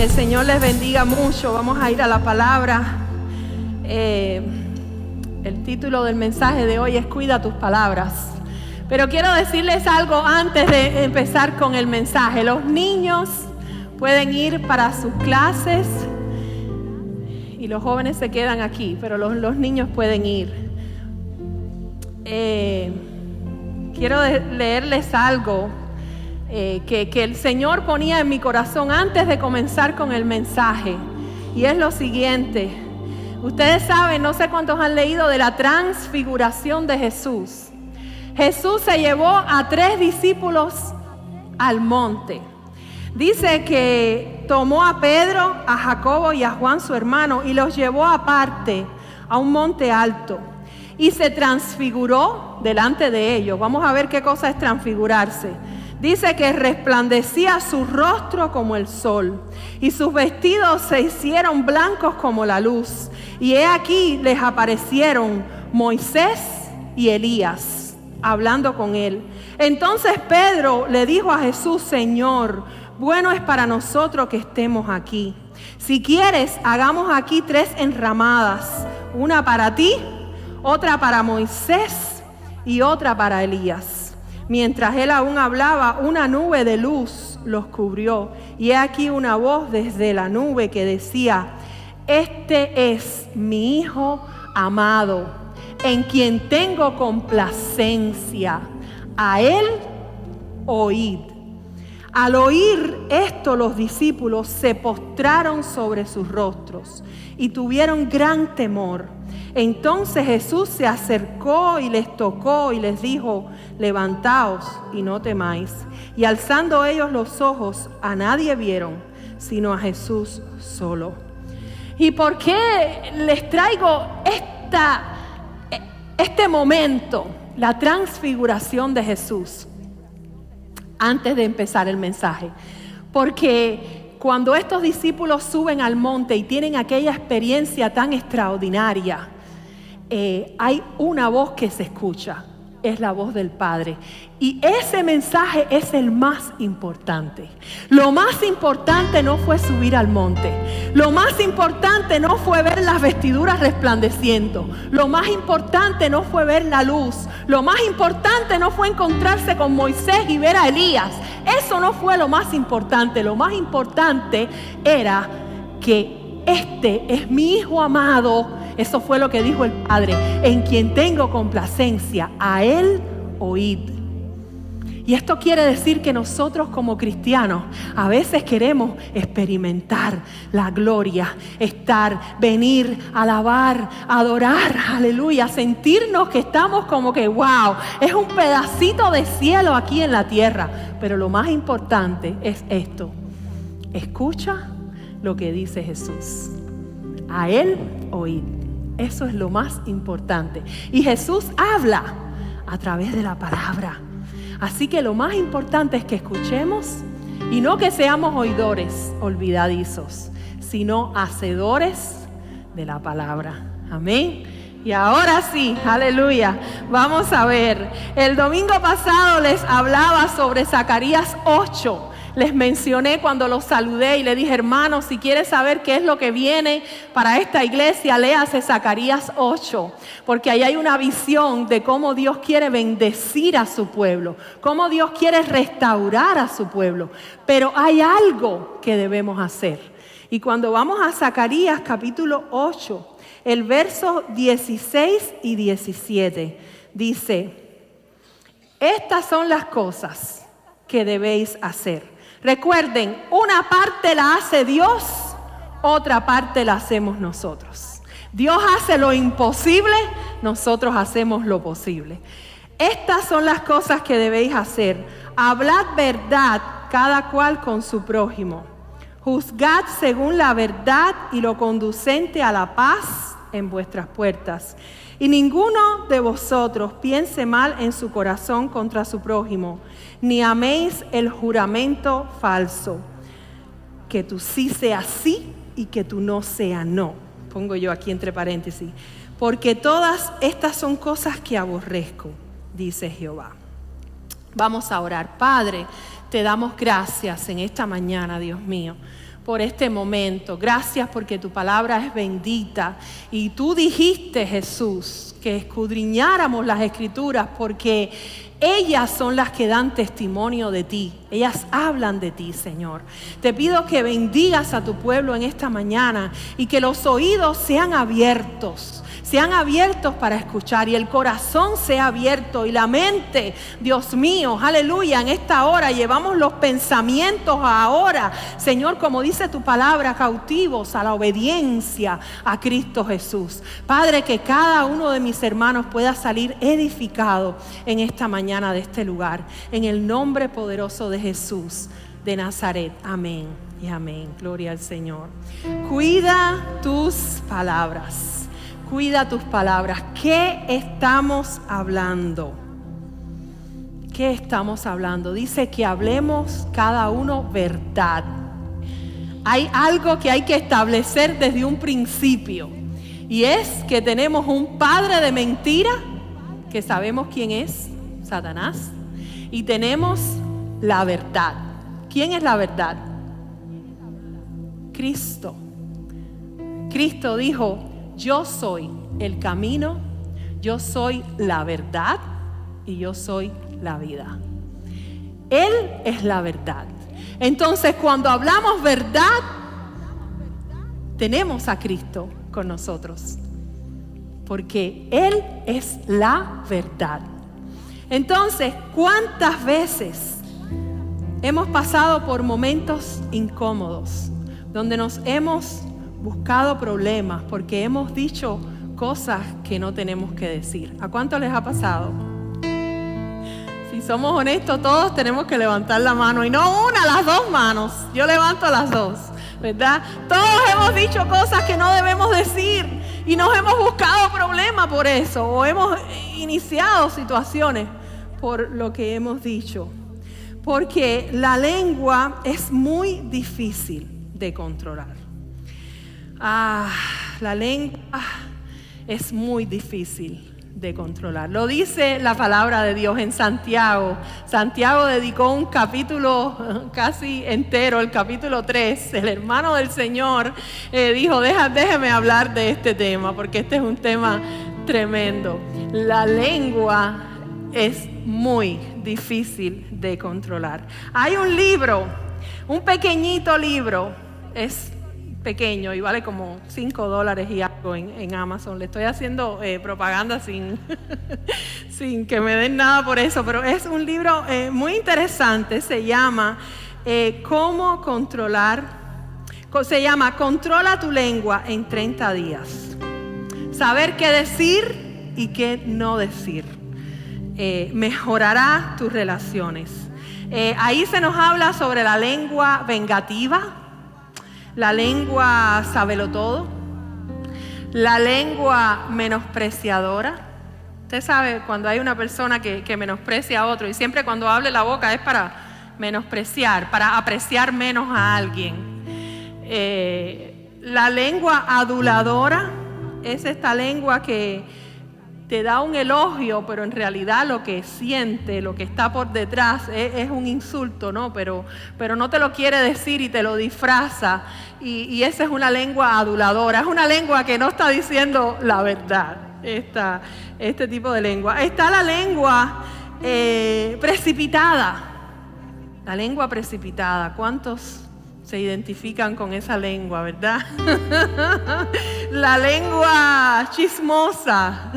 el Señor les bendiga mucho. Vamos a ir a la palabra. El título del mensaje de hoy es Cuida tus palabras. Pero quiero decirles algo antes de empezar con el mensaje. Los niños pueden ir para sus clases y los jóvenes se quedan aquí, pero los niños pueden ir. Quiero leerles algo que el Señor ponía en mi corazón antes de comenzar con el mensaje. Y es lo siguiente. Ustedes saben, no sé cuántos han leído de la transfiguración de Jesús. Jesús se llevó a 3 discípulos al monte. Dice que tomó a Pedro, a Jacobo y a Juan su hermano y los llevó aparte a un monte alto. Y se transfiguró delante de ellos. Vamos a ver qué cosa es transfigurarse. Dice que resplandecía su rostro como el sol y sus vestidos se hicieron blancos como la luz. Y he aquí les aparecieron Moisés y Elías hablando con él. Entonces Pedro le dijo a Jesús: Señor, bueno es para nosotros que estemos aquí. Si quieres, hagamos aquí 3 enramadas, una para ti, otra para Moisés y otra para Elías. Mientras él aún hablaba, una nube de luz los cubrió. Y he aquí una voz desde la nube que decía: Este es mi Hijo amado, en quien tengo complacencia. A él oíd. Al oír esto, los discípulos se postraron sobre sus rostros y tuvieron gran temor. Entonces Jesús se acercó y les tocó y les dijo: levantaos y no temáis. Y alzando ellos los ojos, a nadie vieron, sino a Jesús solo. ¿Y por qué les traigo este momento, la transfiguración de Jesús, antes de empezar el mensaje? Porque cuando estos discípulos suben al monte y tienen aquella experiencia tan extraordinaria, hay una voz que se escucha, es la voz del Padre. Y ese mensaje es el más importante. Lo más importante no fue subir al monte. Lo más importante no fue ver las vestiduras resplandeciendo. Lo más importante no fue ver la luz. Lo más importante no fue encontrarse con Moisés y ver a Elías. Eso no fue lo más importante. Lo más importante era que este es mi Hijo amado. Eso fue lo que dijo el Padre: en quien tengo complacencia, a él oíd. Y esto quiere decir que nosotros como cristianos a veces queremos experimentar la gloria, venir, alabar, adorar, aleluya, sentirnos que estamos como que wow, es un pedacito de cielo aquí en la tierra. Pero lo más importante es esto: escucha lo que dice Jesús, a él oíd. Eso es lo más importante. Y Jesús habla a través de la palabra. Así que lo más importante es que escuchemos y no que seamos oidores olvidadizos, sino hacedores de la palabra. Amén. Y ahora sí, aleluya, vamos a ver. El domingo pasado les hablaba sobre Zacarías 8. Les mencioné cuando los saludé y le dije: hermanos, si quieres saber qué es lo que viene para esta iglesia, léase Zacarías 8, porque ahí hay una visión de cómo Dios quiere bendecir a su pueblo, cómo Dios quiere restaurar a su pueblo. Pero hay algo que debemos hacer. Y cuando vamos a Zacarías capítulo 8, el verso 16 y 17, dice: estas son las cosas que debéis hacer. Recuerden, una parte la hace Dios, otra parte la hacemos nosotros. Dios hace lo imposible, nosotros hacemos lo posible. Estas son las cosas que debéis hacer. Hablad verdad cada cual con su prójimo. Juzgad según la verdad y lo conducente a la paz en vuestras puertas. Y ninguno de vosotros piense mal en su corazón contra su prójimo, ni améis el juramento falso, que tú sí seas sí y que tú no seas no. Pongo yo aquí entre paréntesis. Porque todas estas son cosas que aborrezco, dice Jehová. Vamos a orar. Padre, te damos gracias en esta mañana, Dios mío, por este momento. Gracias porque tu palabra es bendita. Y tú dijiste, Jesús, que escudriñáramos las Escrituras porque ellas son las que dan testimonio de ti. Ellas hablan de ti, Señor. Te pido que bendigas a tu pueblo en esta mañana y que los oídos sean abiertos para escuchar y el corazón sea abierto y la mente, Dios mío, aleluya, en esta hora llevamos los pensamientos ahora, Señor, como dice tu palabra, cautivos a la obediencia a Cristo Jesús. Padre, que cada uno de mis hermanos pueda salir edificado en esta mañana de este lugar, en el nombre poderoso de Jesús de Nazaret. Amén y amén. Gloria al Señor. Cuida tus palabras. Cuida tus palabras. ¿Qué estamos hablando? ¿Qué estamos hablando? Dice que hablemos cada uno verdad. Hay algo que hay que establecer desde un principio. Y es que tenemos un padre de mentira, que sabemos quién es, Satanás. Y tenemos la verdad. ¿Quién es la verdad? Cristo. Cristo dijo: yo soy el camino, yo soy la verdad y yo soy la vida. Él es la verdad. Entonces, cuando hablamos verdad, tenemos a Cristo con nosotros, porque Él es la verdad. Entonces, ¿cuántas veces hemos pasado por momentos incómodos, donde nos hemos buscado problemas porque hemos dicho cosas que no tenemos que decir? ¿A cuánto les ha pasado? Si somos honestos, todos tenemos que levantar la mano, y no una, las dos manos. Yo levanto las dos, ¿verdad? Todos hemos dicho cosas que no debemos decir y nos hemos buscado problemas por eso, o hemos iniciado situaciones por lo que hemos dicho, porque la lengua es muy difícil de controlar. La lengua es muy difícil de controlar. Lo dice la palabra de Dios en Santiago. Santiago dedicó un capítulo casi entero, el capítulo 3. El hermano del Señor dijo: déjeme hablar de este tema, porque este es un tema tremendo. La lengua es muy difícil de controlar. Hay un libro, un pequeñito libro, es pequeño y vale como $5 y algo en Amazon. Le estoy haciendo propaganda sin que me den nada por eso, pero es un libro muy interesante. Se llama ¿Cómo controlar? Se llama Controla tu lengua en 30 días. Saber qué decir y qué no decir. Mejorará tus relaciones. Ahí se nos habla sobre la lengua vengativa, la lengua sabelotodo, la lengua menospreciadora. Usted sabe cuando hay una persona que menosprecia a otro, y siempre cuando abre la boca es para menospreciar, para apreciar menos a alguien. La lengua aduladora es esta lengua que te da un elogio, pero en realidad lo que siente, lo que está por detrás es un insulto, ¿no? Pero no te lo quiere decir y te lo disfraza. Y esa es una lengua aduladora, es una lengua que no está diciendo la verdad. Este tipo de lengua. Está la lengua precipitada. La lengua precipitada. ¿Cuántos se identifican con esa lengua, verdad? La lengua chismosa.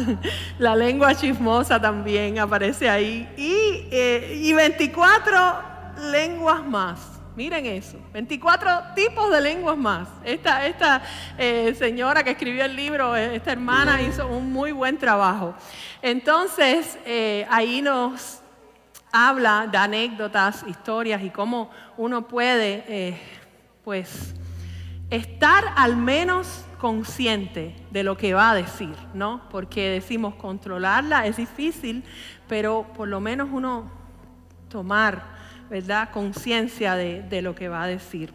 La lengua chismosa también aparece ahí. Y 24 lenguas más. Miren eso, 24 tipos de lenguas más. Esta señora que escribió el libro, esta hermana, hizo un muy buen trabajo. Entonces, ahí nos habla de anécdotas, historias y cómo uno puede, estar al menos consciente de lo que va a decir, ¿no? Porque decimos controlarla es difícil, pero por lo menos uno tomar, ¿verdad?, conciencia de lo que va a decir.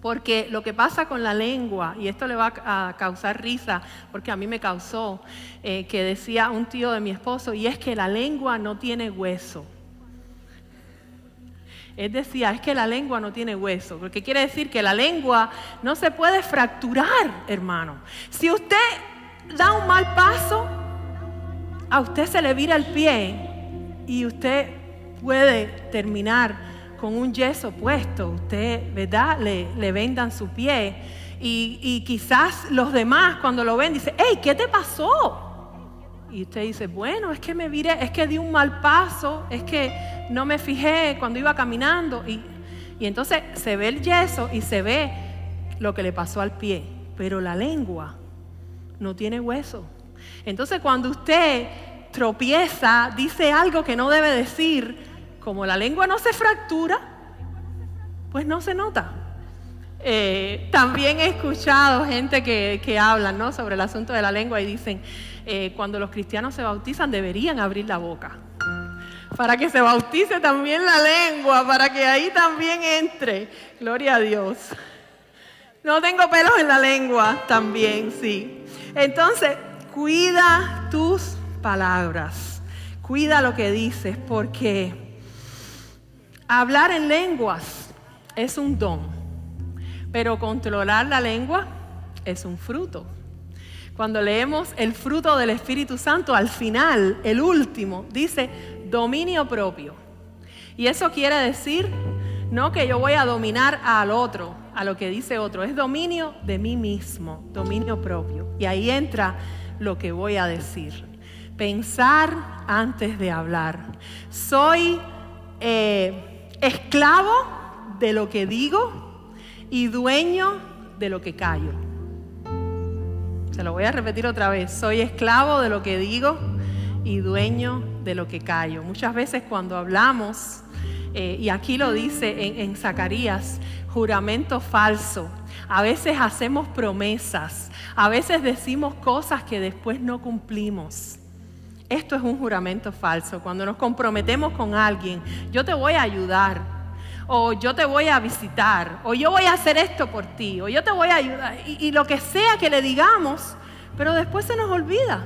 Porque lo que pasa con la lengua, y esto le va a causar risa, porque a mí me causó, que decía un tío de mi esposo, y es que la lengua no tiene hueso. Él decía, es que la lengua no tiene hueso, porque quiere decir que la lengua no se puede fracturar, hermano. Si usted da un mal paso, a usted se le vira el pie y usted puede terminar con un yeso puesto. Usted, ¿verdad? Le vendan su pie y quizás los demás cuando lo ven dicen, hey, ¿qué te pasó? Y usted dice, bueno, es que me viré, es que di un mal paso, es que no me fijé cuando iba caminando. Y entonces se ve el yeso y se ve lo que le pasó al pie. Pero la lengua no tiene hueso. Entonces cuando usted tropieza, dice algo que no debe decir, como la lengua no se fractura, pues no se nota. También he escuchado gente que hablan, ¿no?, sobre el asunto de la lengua y dicen, cuando los cristianos se bautizan deberían abrir la boca para que se bautice también la lengua, para que ahí también entre. Gloria a Dios. No tengo pelos en la lengua también, sí. Entonces, cuida tus palabras, cuida lo que dices, porque hablar en lenguas es un don, pero controlar la lengua es un fruto. Cuando leemos el fruto del Espíritu Santo, al final, el último, dice dominio propio. Y eso quiere decir, no que yo voy a dominar al otro, a lo que dice otro, es dominio de mí mismo, dominio propio. Y ahí entra lo que voy a decir. Pensar antes de hablar. Soy esclavo de lo que digo y dueño de lo que callo. Se lo voy a repetir otra vez. Soy esclavo de lo que digo y dueño de lo que callo. Muchas veces cuando hablamos, y aquí lo dice en Zacarías, juramento falso. A veces hacemos promesas, a veces decimos cosas que después no cumplimos. Esto es un juramento falso. Cuando nos comprometemos con alguien, yo te voy a ayudar, o yo te voy a visitar, o yo voy a hacer esto por ti, o yo te voy a ayudar, y lo que sea que le digamos, pero después se nos olvida.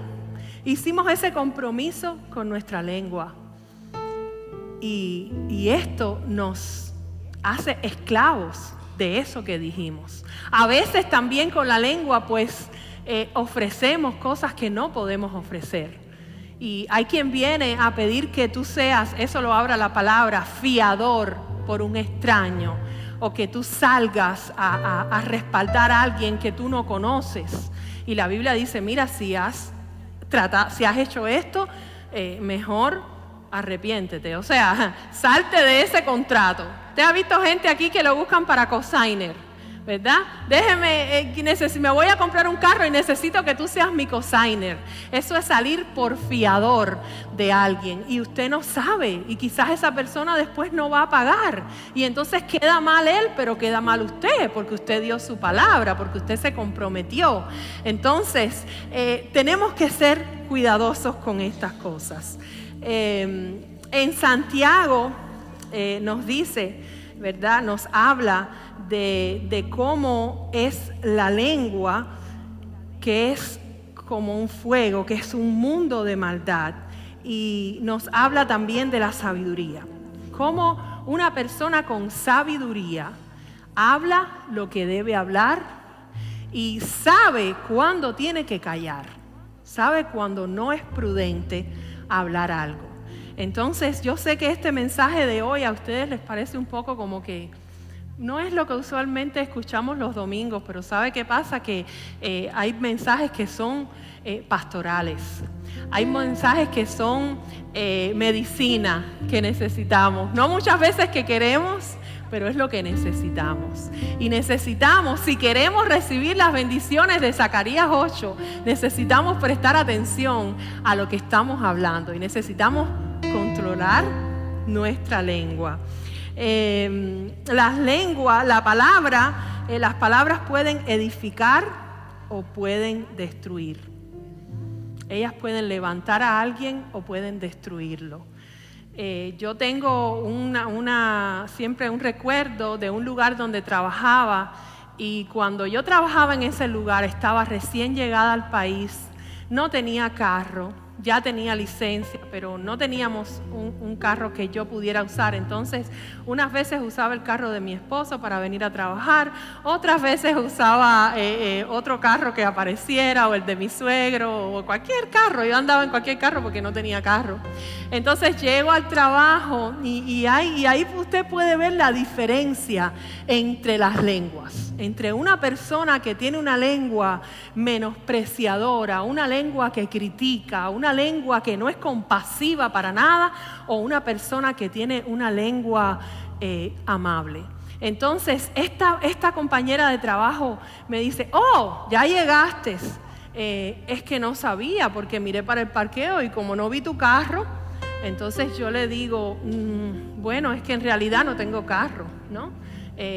Hicimos ese compromiso con nuestra lengua, y esto nos hace esclavos de eso que dijimos. A veces también con la lengua pues ofrecemos cosas que no podemos ofrecer. Y hay quien viene a pedir que tú seas, eso lo habla la palabra, fiador por un extraño, o que tú salgas a respaldar a alguien que tú no conoces. Y la Biblia dice, mira, si has hecho esto, mejor arrepiéntete. O sea, salte de ese contrato. ¿Te has visto gente aquí que lo buscan para cosigner? ¿Verdad? Me voy a comprar un carro y necesito que tú seas mi cosigner. Eso es salir por fiador de alguien y usted no sabe, y quizás esa persona después no va a pagar, y entonces queda mal él, pero queda mal usted, porque usted dio su palabra, porque usted se comprometió. Entonces tenemos que ser cuidadosos con estas cosas. En Santiago nos dice, ¿verdad?, nos habla de cómo es la lengua, que es como un fuego, que es un mundo de maldad, y nos habla también de la sabiduría. Cómo una persona con sabiduría habla lo que debe hablar y sabe cuándo tiene que callar, sabe cuándo no es prudente hablar algo. Entonces yo sé que este mensaje de hoy a ustedes les parece un poco como que no es lo que usualmente escuchamos los domingos, pero ¿sabe qué pasa? Que hay mensajes que son pastorales, hay mensajes que son medicina que necesitamos, no muchas veces que queremos, pero es lo que necesitamos. Y necesitamos, si queremos recibir las bendiciones de Zacarías 8, necesitamos prestar atención a lo que estamos hablando y necesitamos controlar nuestra lengua. Las palabras pueden edificar o pueden destruir. Ellas pueden levantar a alguien o pueden destruirlo. Yo tengo siempre un recuerdo de un lugar donde trabajaba, y cuando yo trabajaba en ese lugar estaba recién llegada al país, no tenía carro, ya tenía licencia, pero no teníamos un carro que yo pudiera usar. Entonces, unas veces usaba el carro de mi esposo para venir a trabajar, otras veces usaba otro carro que apareciera, o el de mi suegro, o cualquier carro. Yo andaba en cualquier carro porque no tenía carro. Entonces, llego al trabajo y ahí usted puede ver la diferencia entre las lenguas. Entre una persona que tiene una lengua menospreciadora, una lengua que critica, una lengua que no es compasiva para nada, o una persona que tiene una lengua amable. Entonces, esta compañera de trabajo me dice: oh, ya llegaste. Es que no sabía, porque miré para el parqueo y como no vi tu carro, entonces yo le digo, bueno, es que en realidad no tengo carro, ¿no?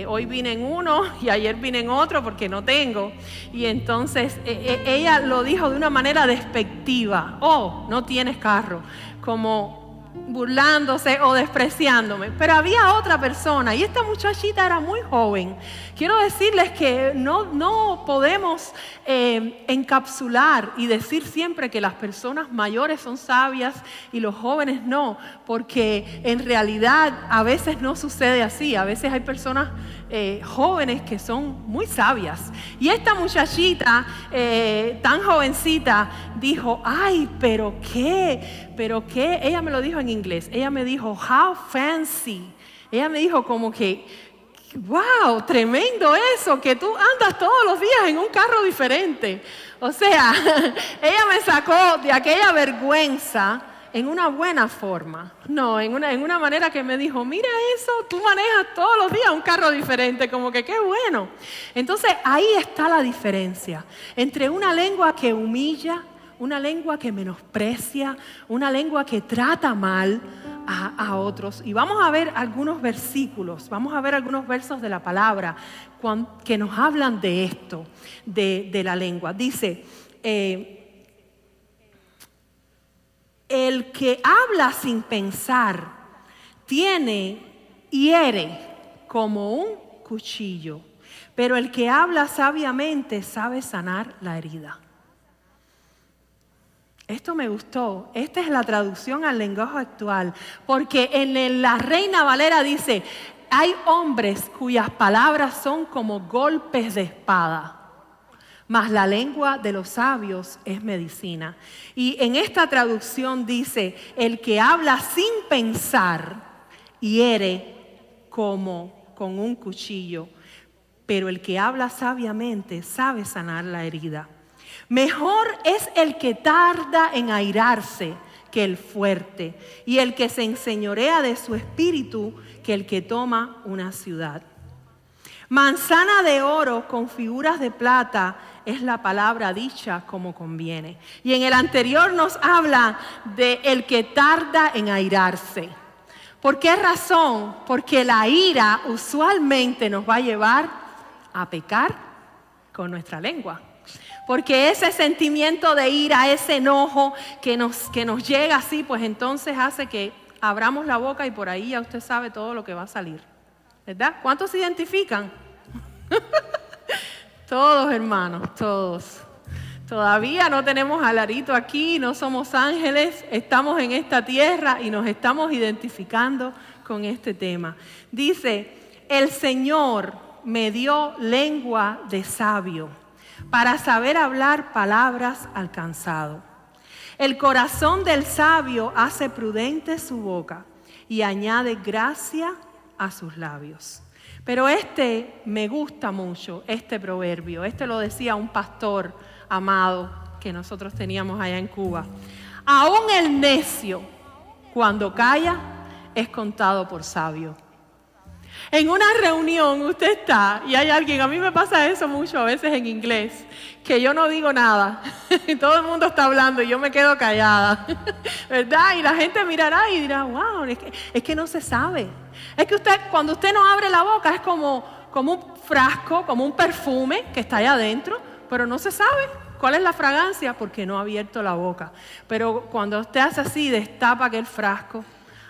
Hoy vine en uno y ayer vine en otro porque no tengo. Y entonces ella lo dijo de una manera despectiva: oh, no tienes carro, como burlándose o despreciándome. Pero había otra persona, y esta muchachita era muy joven. Quiero decirles que no podemos encapsular y decir siempre que las personas mayores son sabias y los jóvenes no, porque en realidad a veces no sucede así. A veces hay personas jóvenes que son muy sabias. Y esta muchachita tan jovencita dijo: ay, pero qué, ella me lo dijo en inglés. Ella me dijo: how fancy. Ella me dijo como que: wow, tremendo eso, que tú andas todos los días en un carro diferente. O sea, ella me sacó de aquella vergüenza en una buena forma. No, en una manera que me dijo: mira eso, tú manejas todos los días un carro diferente, como que qué bueno. Entonces ahí está la diferencia entre una lengua que humilla, una lengua que menosprecia, una lengua que trata mal a otros. Y vamos a ver algunos versículos, vamos a ver algunos versos de la palabra que nos hablan de esto, de la lengua. Dice: el que habla sin pensar hiere como un cuchillo, pero el que habla sabiamente sabe sanar la herida. Esto me gustó. Esta es la traducción al lenguaje actual, porque en la Reina Valera dice: hay hombres cuyas palabras son como golpes de espada, mas la lengua de los sabios es medicina. Y en esta traducción dice: el que habla sin pensar hiere como con un cuchillo, pero el que habla sabiamente sabe sanar la herida. Mejor es el que tarda en airarse que el fuerte, y el que se enseñorea de su espíritu que el que toma una ciudad. Manzana de oro con figuras de plata es la palabra dicha como conviene. Y en el anterior nos habla de el que tarda en airarse. ¿Por qué razón? Porque la ira usualmente nos va a llevar a pecar con nuestra lengua. Porque ese sentimiento de ira, ese enojo que nos llega así, pues entonces hace que abramos la boca y por ahí ya usted sabe todo lo que va a salir. ¿Verdad? ¿Cuántos se identifican? Todos, hermanos, todos. Todavía no tenemos a Larito aquí, no somos ángeles, estamos en esta tierra y nos estamos identificando con este tema. Dice: el Señor me dio lengua de sabio para saber hablar palabras al cansado. El corazón del sabio hace prudente su boca y añade gracia a sus labios. Pero me gusta mucho, este proverbio. Lo decía un pastor amado que nosotros teníamos allá en Cuba. Aún el necio, cuando calla, es contado por sabio. En una reunión usted está y hay alguien, a mí me pasa eso mucho a veces en inglés, que yo no digo nada, todo el mundo está hablando y yo me quedo callada, ¿verdad? Y la gente mirará y dirá: wow, es que no se sabe. Es que cuando usted no abre la boca es como un frasco, como un perfume que está allá adentro, pero no se sabe cuál es la fragancia porque no ha abierto la boca. Pero cuando usted hace así, destapa aquel frasco,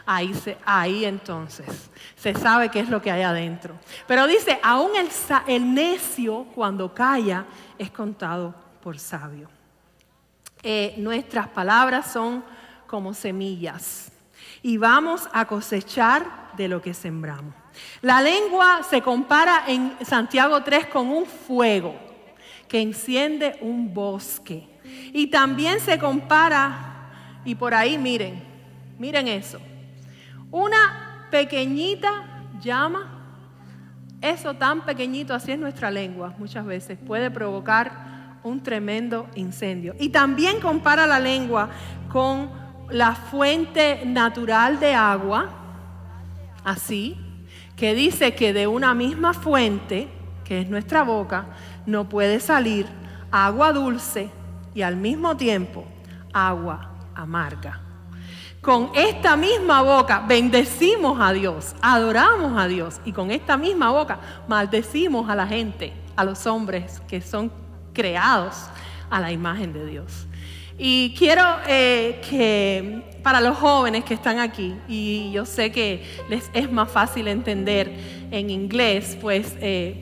ahí entonces se sabe qué es lo que hay adentro. Pero dice: aún el necio cuando calla es contado por sabio. nuestras palabras son como semillas y vamos a cosechar de lo que sembramos. La lengua se compara en Santiago 3 con un fuego que enciende un bosque. Y también se compara, y por ahí miren eso, una pequeñita llama. Eso tan pequeñito, así es nuestra lengua, muchas veces puede provocar un tremendo incendio. Y también compara la lengua con la fuente natural de agua, así, que dice que de una misma fuente, que es nuestra boca, no puede salir agua dulce y al mismo tiempo agua amarga. Con esta misma boca bendecimos a Dios, adoramos a Dios, y con esta misma boca maldecimos a la gente, a los hombres que son creados a la imagen de Dios. Y quiero que para los jóvenes que están aquí, y yo sé que les es más fácil entender en inglés, pues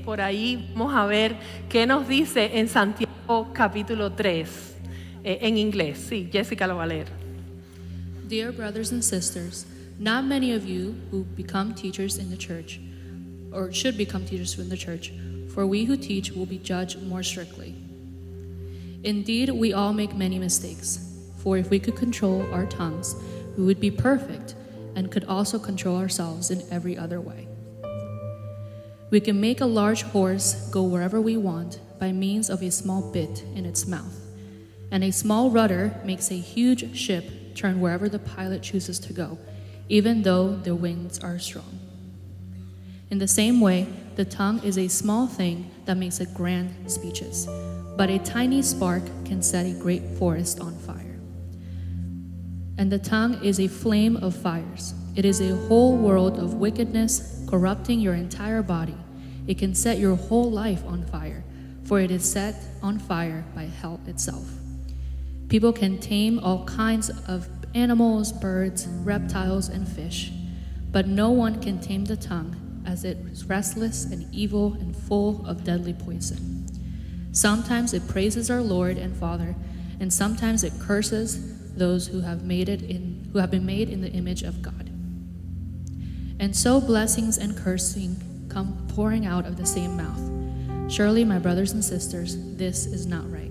por ahí vamos a ver qué nos dice en Santiago capítulo 3, en inglés. Sí, Jessica lo va a leer. Dear brothers and sisters, not many of you who become teachers in the church, or should become teachers in the church, for we who teach will be judged more strictly. Indeed, we all make many mistakes, for if we could control our tongues, we would be perfect and could also control ourselves in every other way. We can make a large horse go wherever we want by means of a small bit in its mouth, and a small rudder makes a huge ship turn wherever the pilot chooses to go, even though the winds are strong. In the same way, the tongue is a small thing that makes a grand speeches, but a tiny spark can set a great forest on fire. And the tongue is a flame of fires. It is a whole world of wickedness, corrupting your entire body. It can set your whole life on fire, for it is set on fire by hell itself. People can tame all kinds of animals, birds, reptiles, and fish, but no one can tame the tongue, as it is restless and evil and full of deadly poison. Sometimes it praises our Lord and Father, and sometimes it curses those who have been made in the image of God. And so blessings and cursing come pouring out of the same mouth. Surely, my brothers and sisters, this is not right.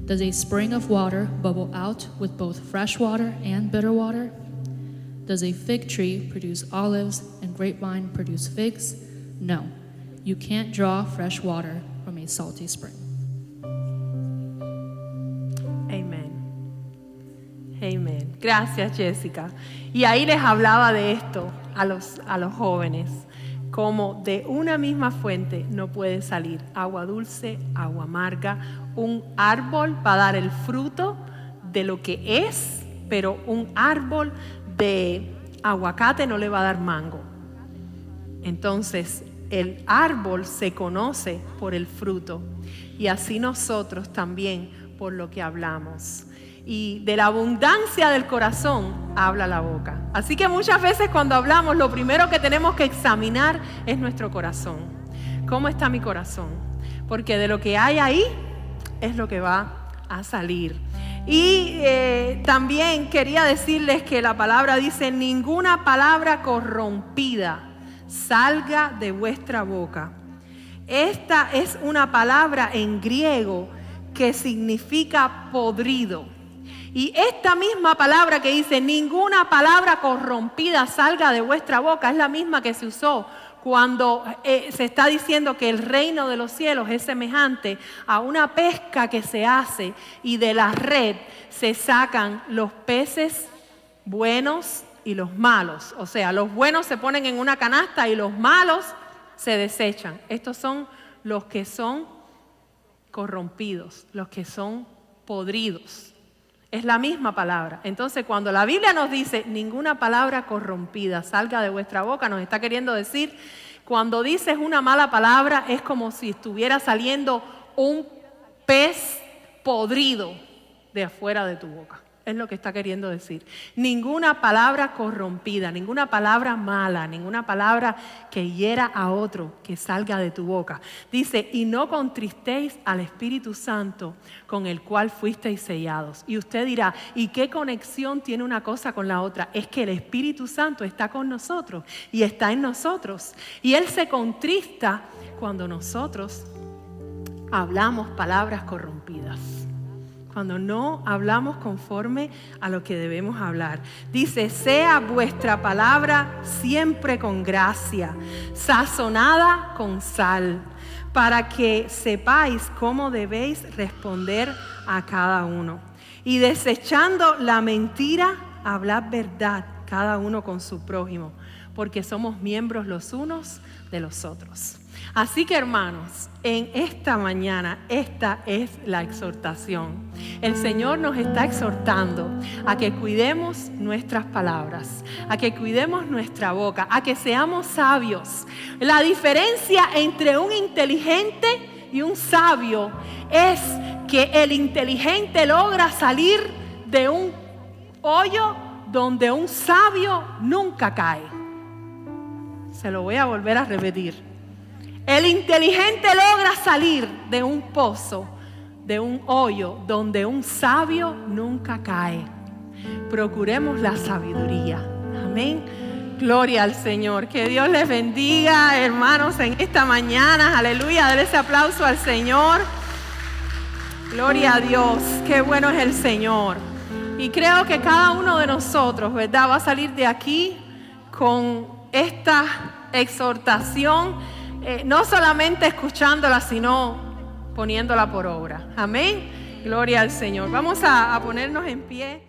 Does a spring of water bubble out with both fresh water and bitter water? Does a fig tree produce olives and grapevine produce figs? No, you can't draw fresh water from a salty spring. Amén. Gracias, Jessica. Y ahí les hablaba de esto a los jóvenes, como de una misma fuente no puede salir agua dulce, agua amarga. Un árbol va a dar el fruto de lo que es, pero un árbol de aguacate no le va a dar mango. Entonces, el árbol se conoce por el fruto, y así nosotros también por lo que hablamos. Y de la abundancia del corazón habla la boca. Así que muchas veces cuando hablamos, lo primero que tenemos que examinar es nuestro corazón. ¿Cómo está mi corazón? Porque de lo que hay ahí es lo que va a salir. Y también quería decirles que la palabra dice: ninguna palabra corrompida salga de vuestra boca. Esta es una palabra en griego que significa podrido. Y esta misma palabra que dice ninguna palabra corrompida salga de vuestra boca es la misma que se usó cuando se está diciendo que el reino de los cielos es semejante a una pesca que se hace y de la red se sacan los peces buenos y los malos. O sea, los buenos se ponen en una canasta y los malos se desechan. Estos son los que son corrompidos, los que son podridos. Es la misma palabra. Entonces, cuando la Biblia nos dice ninguna palabra corrompida salga de vuestra boca, nos está queriendo decir, cuando dices una mala palabra es como si estuviera saliendo un pez podrido de afuera de tu boca. es lo que está queriendo decir. Ninguna palabra corrompida, ninguna palabra mala, ninguna palabra que hiera a otro que salga de tu boca. Dice, y no contristéis al Espíritu Santo con el cual fuisteis sellados. Y usted dirá, ¿y qué conexión tiene una cosa con la otra? Es que el Espíritu Santo está con nosotros y está en nosotros. Y Él se contrista cuando nosotros hablamos palabras corrompidas. Cuando no hablamos conforme a lo que debemos hablar. Dice, sea vuestra palabra siempre con gracia, sazonada con sal, para que sepáis cómo debéis responder a cada uno. Y desechando la mentira, hablad verdad, cada uno con su prójimo, porque somos miembros los unos de los otros. Así que, hermanos, en esta mañana, esta es la exhortación. El Señor nos está exhortando a que cuidemos nuestras palabras, a que cuidemos nuestra boca, a que seamos sabios. La diferencia entre un inteligente y un sabio es que el inteligente logra salir de un hoyo donde un sabio nunca cae. Se lo voy a volver a repetir. El inteligente logra salir de un pozo, de un hoyo, donde un sabio nunca cae. Procuremos la sabiduría. Amén. Gloria al Señor. Que Dios les bendiga, hermanos, en esta mañana. Aleluya. Denle ese aplauso al Señor. Gloria a Dios. Qué bueno es el Señor. Y creo que cada uno de nosotros, ¿verdad?, va a salir de aquí con esta exhortación. No solamente escuchándola, sino poniéndola por obra. Amén. Gloria al Señor. Vamos a ponernos en pie.